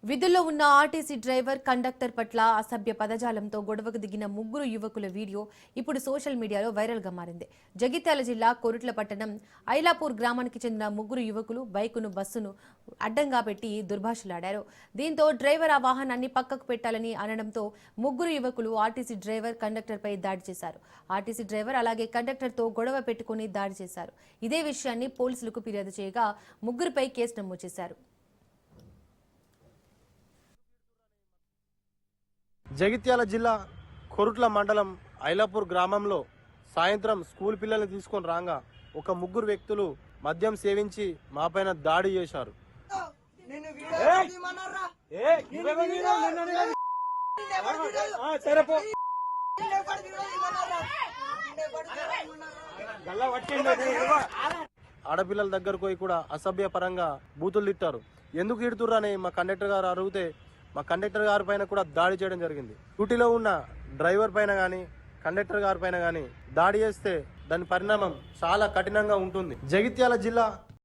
విధుల్లో ఉన్న RTC driver conductor పట్ల అసభ్య పదజాలంతో గొడవకు దిగిన ముగ్గురు యువకుల వీడియో ఇప్పుడు సోషల్ మీడియాలో వైరల్ గా మారింది. జగిత్యాల జిల్లా కొరుట్ల పట్టణం ఐలాపూర్ గ్రామానికి చెందిన ముగ్గురు యువకులు బైకును బస్సును అడ్డంగా పెట్టి దుర్భాషలాడారు. దీంతో డ్రైవర్ ఆ వాహనాన్ని పక్కకు పెట్టాలని అనడంతో ముగ్గురు యువకులు ఆర్టీసీ డ్రైవర్ కండక్టర్ పై దాడి చేశారు. ఆర్టీసీ డ్రైవర్ అలాగే కండక్టర్ తో గొడవ పెట్టుకుని దాడి చేశారు. ఇదే విషయాన్ని పోలీసులకు ఫిర్యాదు చేయగా ముగ్గురుపై కేసు నమోదు చేశారు. జగిత్యాల జిల్లా కొరుట్ల మండలం ఐలాపూర్ గ్రామంలో సాయంత్రం స్కూల్ పిల్లల్ని తీసుకొని రాగా ఒక ముగ్గురు వ్యక్తులు మద్యం సేవించి మాపైన దాడి చేశారు. ఆడపిల్లల దగ్గరకు పోయి కూడా అసభ్యపరంగా బూతులు తిట్టారు. ఎందుకు తిడుతుర్రని మా కండక్టర్ గారు అడిగితే మా కండక్టర్ గారి పైన కూడా దాడి చేయడం జరిగింది. డ్యూటీలో ఉన్న డ్రైవర్ పైన కానీ కండక్టర్ గారి పైన కానీ దాడి చేస్తే దాని పరిణామం చాలా కఠినంగా ఉంటుంది. జగిత్యాల జిల్లా